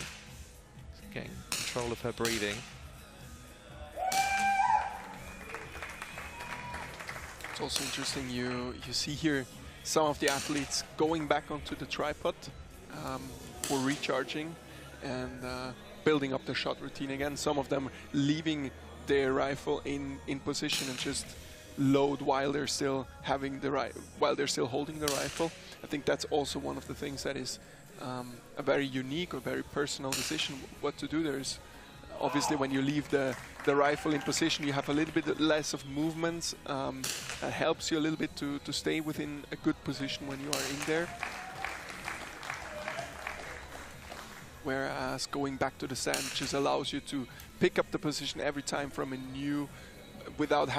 A: getting control of her breathing.
B: It's also interesting, you see here some of the athletes going back onto the tripod for recharging and building up their shot routine again. Some of them leaving their rifle in position and just load while they're still having the while they're still holding the rifle. I think that's also one of the things that is a very unique or very personal decision what to do. There's obviously when you leave the rifle in position, you have a little bit less of movements. That helps you a little bit to stay within a good position when you are in there. Whereas going back to the stand just allows you to pick up the position every time from a new, without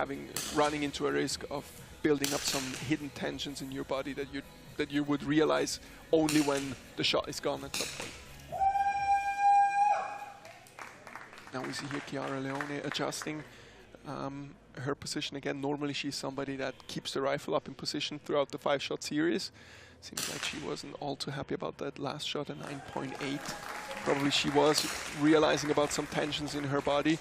B: running into a risk of building up some hidden tensions in your body that you would realize only when the shot is gone at some point. Now we see here Chiara Leone adjusting her position again. Normally she's somebody that keeps the rifle up in position throughout the 5-shot series. Seems like she wasn't all too happy about that last shot at 9.8. Probably she was realizing about some tensions in her body.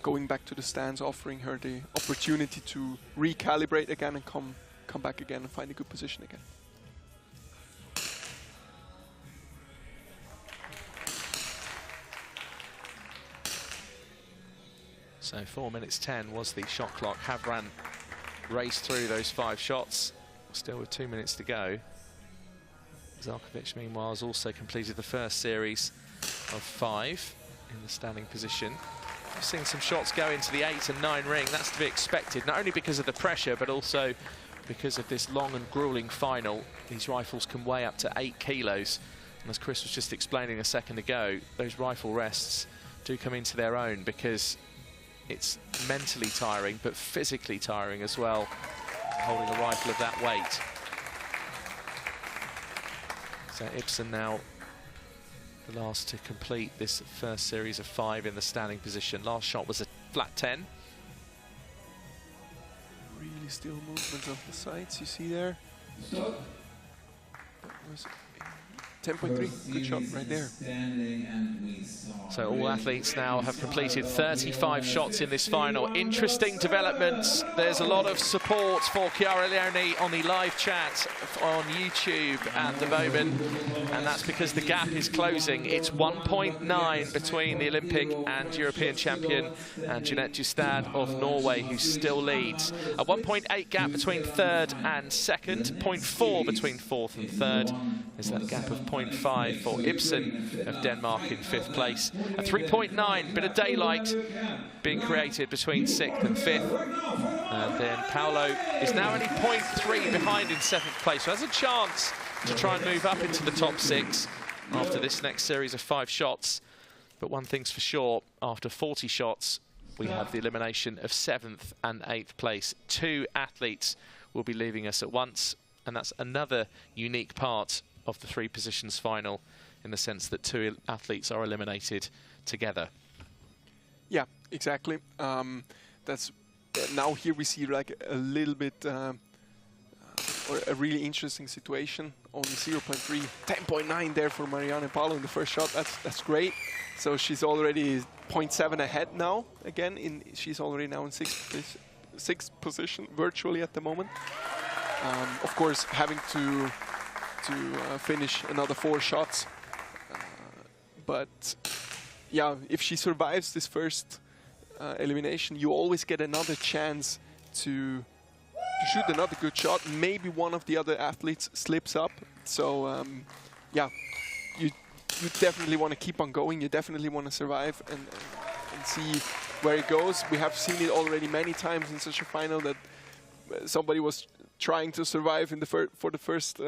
B: Going back to the stands, offering her the opportunity to recalibrate again and come back again and find a good position again.
A: So 4 minutes 10 was the shot clock. Havran raced through those 5 shots, still with 2 minutes to go. Žalković, meanwhile, has also completed the first series of 5 in the standing position. We've seen some shots go into the 8 and 9 ring. That's to be expected, not only because of the pressure, but also because of this long and grueling final. These rifles can weigh up to 8 kilos. And as Chris was just explaining a second ago, those rifle rests do come into their own, because it's mentally tiring, but physically tiring as well, holding a rifle of that weight. So Ibsen now the last to complete this first series of 5 in the standing position. Last shot was a flat 10.
B: Really still movements of the sights, you see there.
C: Stop.
B: That was 10.3, good shot right there.
A: So all athletes now have completed 35 shots in this final. Interesting developments. There's a lot of support for Chiara Leone on the live chat on YouTube at the moment, and that's because the gap is closing. It's 1.9 between the Olympic and European champion and Jeanette Justad of Norway, who still leads. A 1.8 gap between third and second, 0.4 between fourth and third. There's that gap of 0.5 for Ibsen of Denmark in 5th place. A 3.9 bit of daylight being created between 6th and 5th. And then Paolo is now only 0.3 behind in 7th place. So has a chance to try and move up into the top 6 after this next series of 5 shots. But one thing's for sure, after 40 shots, we have the elimination of 7th and 8th place. 2 athletes will be leaving us at once, and that's another unique part of the 3 positions final, in the sense that 2 athletes are eliminated together.
B: Yeah, exactly. That's now here we see like a little bit or a really interesting situation. Only 0.3, 10.9 there for Marianne Paolo in the first shot. That's great. So she's already 0.7 ahead now. Again, she's already now in 6th position virtually at the moment. Of course, having to finish another 4 shots. But yeah, if she survives this first elimination, you always get another chance to shoot another good shot. Maybe one of the other athletes slips up. So yeah, you definitely want to keep on going. You definitely want to survive and see where it goes. We have seen it already many times in such a final that somebody was trying to survive in the for the first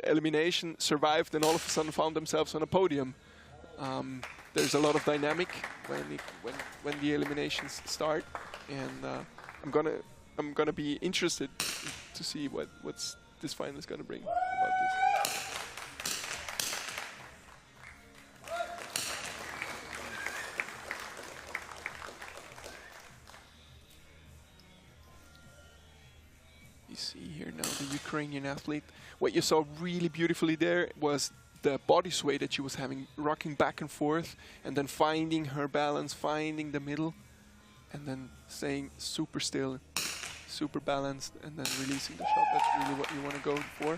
B: elimination, survived, and all of a sudden found themselves on a podium. There's a lot of dynamic when the eliminations start, and I'm gonna be interested to see what's this final is gonna bring about this. You see here now the Ukrainian athlete. What you saw really beautifully there was the body sway that she was having, rocking back and forth, and then finding her balance, finding the middle, and then staying super still, super balanced, and then releasing the shot. That's really what you want to go for.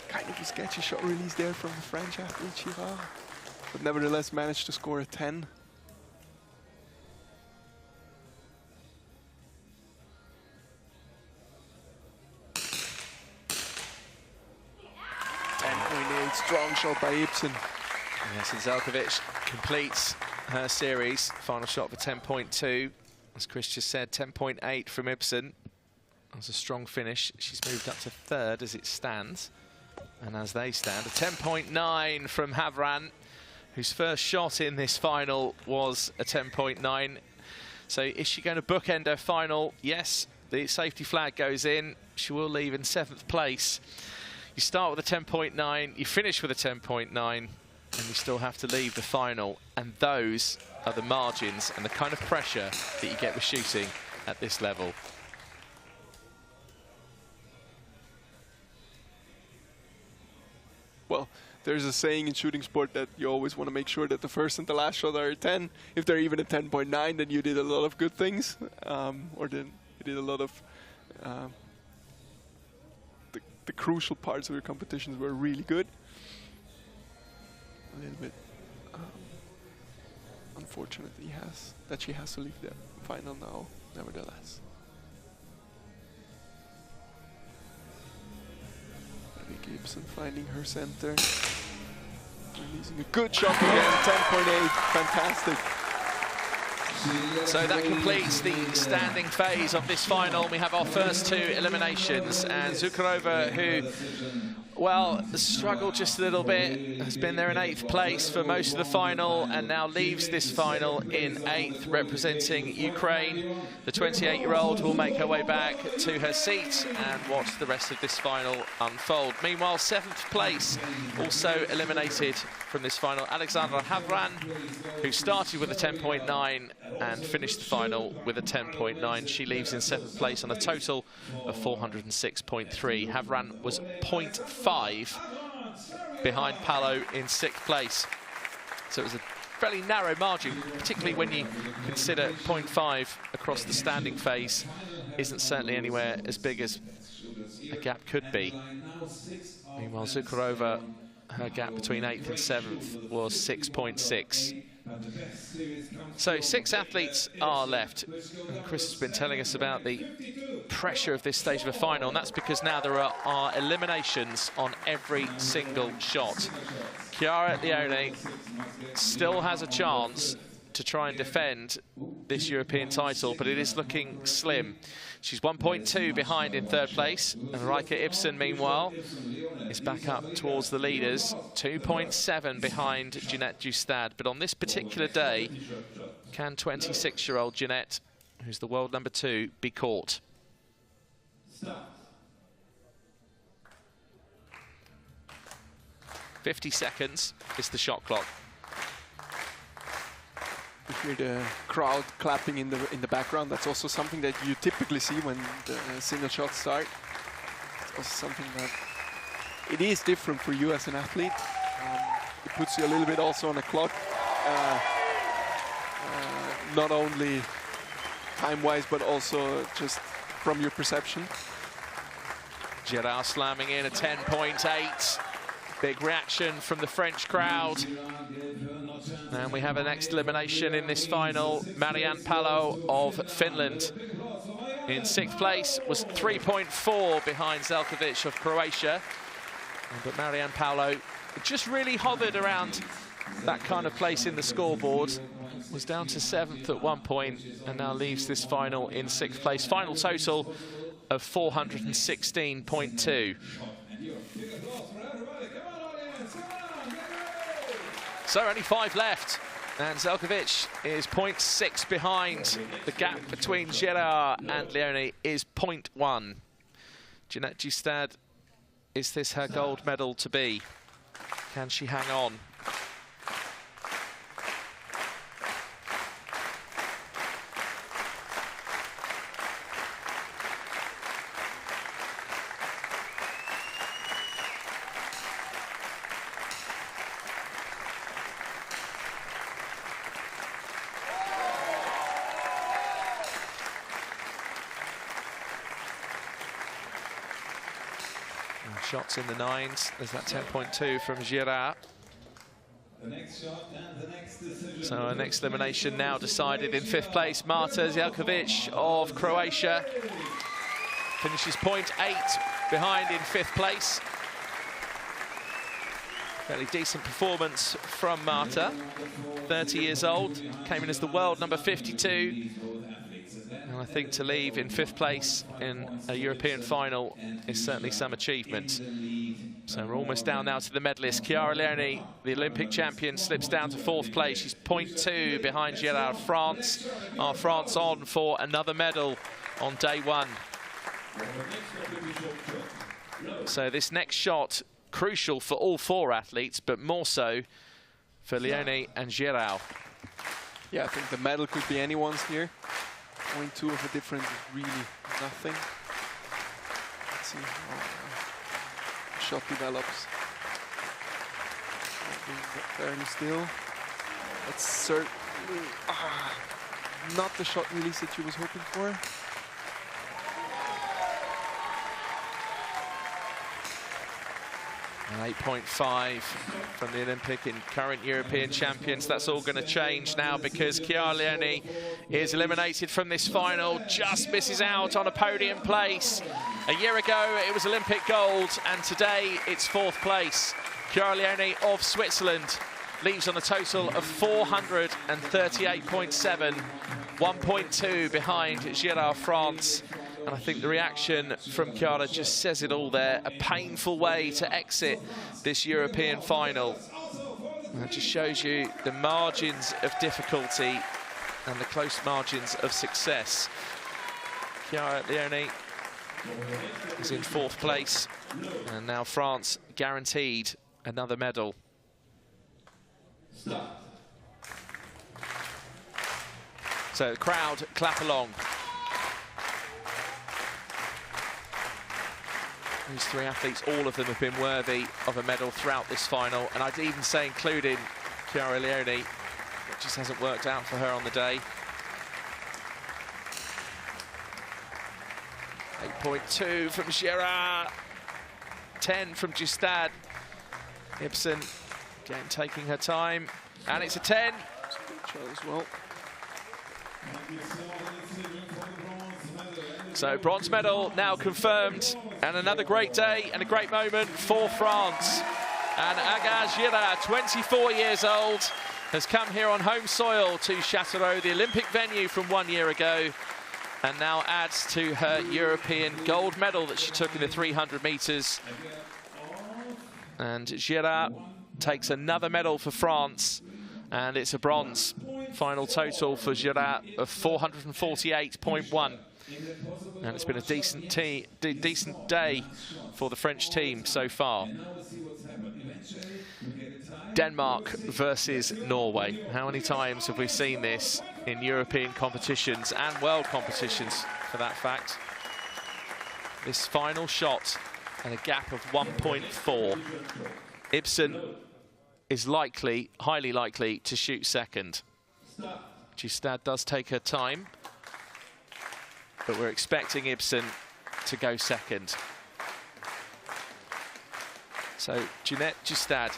B: Kind of a sketchy shot release there from the French athlete, Chira, but nevertheless managed to score a 10. Strong shot by Ibsen.
A: Yes, and Žalković completes her series. Final shot for 10.2. As Chris just said, 10.8 from Ibsen. That's a strong finish. She's moved up to 3rd as it stands. And as they stand, a 10.9 from Havran, whose first shot in this final was a 10.9. So is she going to bookend her final? Yes, the safety flag goes in. She will leave in 7th place. You start with a 10.9, you finish with a 10.9, and you still have to leave the final. And those are the margins and the kind of pressure that you get with shooting at this level.
B: Well, there's a saying in shooting sport that you always want to make sure that the first and the last shot are a 10. If they're even a 10.9, then you did a lot of good things, or then you did a lot of the crucial parts of your competitions were really good. A little bit unfortunate that she has to leave the final now, nevertheless. Gibson finding her center, releasing a good shot again, 10.8, fantastic.
A: So that completes the standing phase of this final. We have our first two eliminations, and Châteauroux, who, well, struggled just a little bit, has been there in 8th place for most of the final, and now leaves this final in 8th, representing Ukraine. The 28-year-old will make her way back to her seat and watch the rest of this final unfold. Meanwhile, 7th place, also eliminated from this final, Alexandra Havran, who started with a 10.9 and finished the final with a 10.9. She leaves in 7th place on a total of 406.3. Havran was 0.5 behind Palo in 6th place. So it was a fairly narrow margin, particularly when you consider 0.5 across the standing phase isn't certainly anywhere as big as a gap could be. Meanwhile, Châteauroux, her gap between 8th and 7th was 6.6. So 6 athletes are left. And Chris has been telling us about the pressure of this stage of a final, and that's because now there are eliminations on every single shot. Chiara Leone still has a chance to try and defend this European title, but it is looking slim. She's 1.2 behind in 3rd place, and Rika Ibsen, meanwhile, is back up towards the leaders, 2.7 behind Jeanette Justad. But on this particular day, can 26-year-old Jeanette, who's the world number 2, be caught? 50 seconds is the shot clock.
B: You hear the crowd clapping in the background. That's also something that you typically see when the single shots start. It's also something that it is different for you as an athlete. It puts you a little bit also on a clock, not only time-wise, but also just from your perception.
A: Gerard slamming in a 10.8. Big reaction from the French crowd. And we have a next elimination in this final. Marianne Palo of Finland in 6th place, was 3.4 behind Zelkovic of Croatia. But Marianne Palo just really hovered around that kind of place in the scoreboard. Was down to 7th at one point and now leaves this final in 6th place. Final total of 416.2. So only 5 left, and Zelkovic is 0.6 behind. The gap between Gerard and Leone is 0.1. Jeanette Justad, is this her gold medal to be? Can she hang on? Shots in the 9s. There's that 10.2 from Girard. So our next elimination now decided in 5th place. Marta Zelkovic of Croatia finishes 0.8 behind in 5th place. Fairly decent performance from Marta. 30 years old, came in as the world number 52. And I think to leave in 5th place in a European final is certainly some achievement. So we're almost down now to the medalist. Chiara Leone, the Olympic champion, slips down to 4th place. She's 0.2 behind Gerard. France on for another medal on day 1. So this next shot, crucial for all 4 athletes, but more so for Leone and Girard.
B: Yeah, I think the medal could be anyone's here. 0.2 of a difference is really nothing. Let's see how the shot develops. Fairly still. That's certainly not the shot release that she was hoping for.
A: An 8.5 from the Olympic and current European champions. That's all going to change now because Chiara Leone is eliminated from this final, just misses out on a podium place. A year ago it was Olympic gold, and today it's 4th place. Chiara Leone of Switzerland leaves on a total of 438.7, 1.2 behind Girard, France. And I think the reaction from Chiara just says it all there. A painful way to exit this European final. And it just shows you the margins of difficulty and the close margins of success. Chiara Leone is in 4th place. And now France guaranteed another medal. So the crowd clap along. These 3 athletes, all of them have been worthy of a medal throughout this final, and I'd even say including Chiara Leone. It just hasn't worked out for her on the day. 8.2 from Girard, 10 from Justad. Ibsen again taking her time, and it's a 10.
B: As well.
A: So bronze medal now confirmed, and another great day and a great moment for France. And Aga Girard, 24 years old, has come here on home soil to Châteauroux, the Olympic venue from 1 year ago, and now adds to her European gold medal that she took in the 300 meters. And Girard takes another medal for France, and it's a bronze. Final total for Girard of 448.1. And it's been a decent day for the French team so far. Denmark versus Norway. How many times have we seen this in European competitions and world competitions, for that fact? This final shot and a gap of 1.4. Ibsen is likely, highly likely, to shoot second. Justad does take her time, but we're expecting Ibsen to go second. So Jeanette Justad,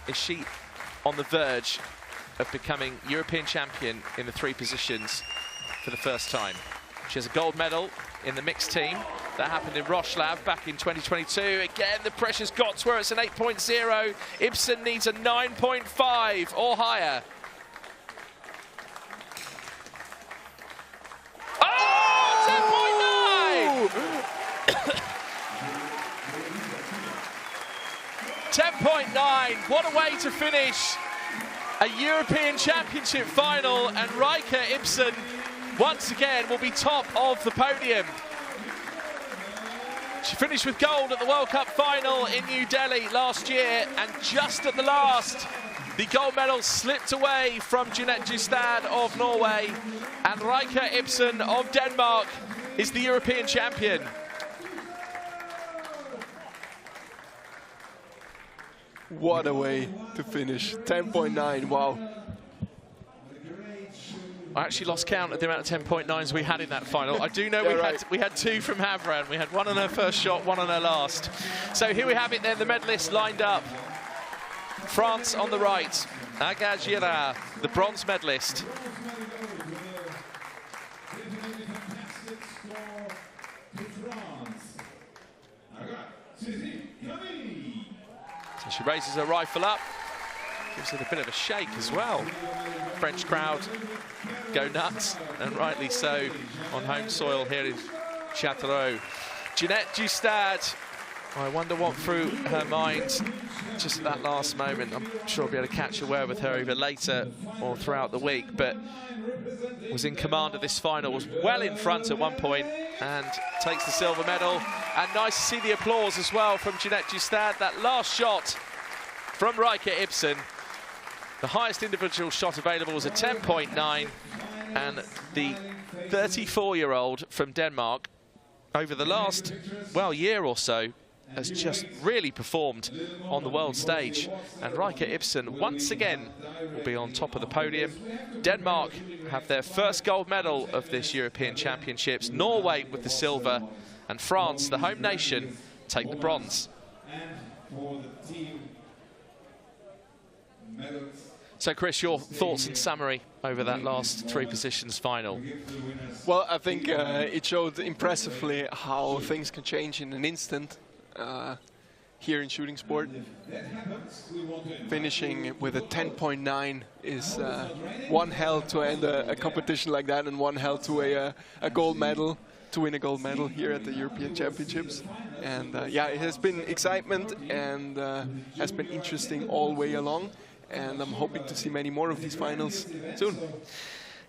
A: is she on the verge of becoming European champion in the 3 positions for the first time? She has a gold medal in the mixed team. That happened in Roslav back in 2022. Again, the pressure's got to her. It's an 8.0. Ibsen needs a 9.5 or higher. 10.9, what a way to finish a European Championship final, and Rikke Ibsen once again will be top of the podium. She finished with gold at the World Cup final in New Delhi last year, and just at the last, the gold medal slipped away from Jeanette Justad of Norway, and Rikke Ibsen of Denmark is the European champion.
B: What a way to finish. 10.9, wow.
A: I actually lost count of the amount of 10.9s we had in that final. I do know we had 2 from Havran. We had 1 on her first shot, 1 on her last. So here we have it then, the medalists lined up. France on the right, Aga Girard, the bronze medalist. So she raises her rifle up, gives it a bit of a shake as well. French crowd go nuts, and rightly so, on home soil here in Châteauroux. Jeanette Justad I wonder what through her mind just at that last moment. I'm sure I'll be able to catch a word with her either later or throughout the week, but was in command of this final, was well in front at one point and takes the silver medal. And nice to see the applause as well from Jeanette Justad. That last shot from Rikke Ibsen, the highest individual shot available was a 10.9, and the 34-year-old from Denmark over the last, well, year or so has just really performed on the world stage. And Rikke Ibsen once again will be on top of the podium. Denmark have their first gold medal of this European Championships. Norway with the silver, and France, the home nation, take the bronze. So Chris, your thoughts and summary over that last three positions final?
B: Well, I think it showed impressively how things can change in an instant. Here in shooting sport, finishing with a 10.9 is one hell to end a competition like that, and one hell to a gold medal, to win a gold medal here at the European Championships. And yeah, it has been excitement and has been interesting all the way along, and I'm hoping to see many more of these finals soon.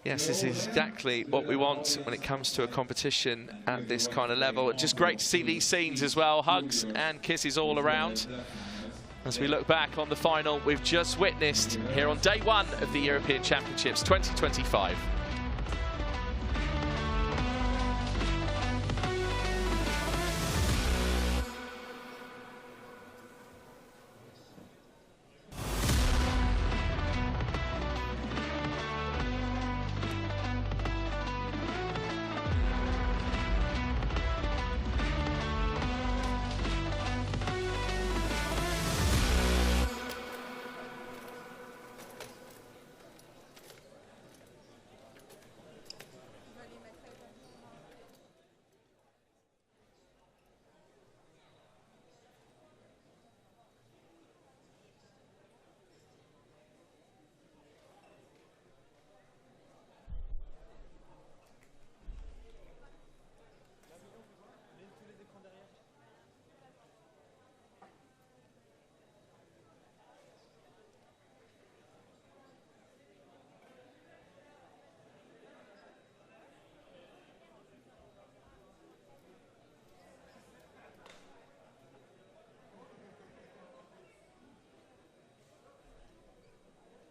A: Yes, this is exactly what we want when it comes to a competition at this kind of level. Just great to see these scenes as well. Hugs and kisses all around as we look back on the final we've just witnessed here on day one of the European Championships 2025.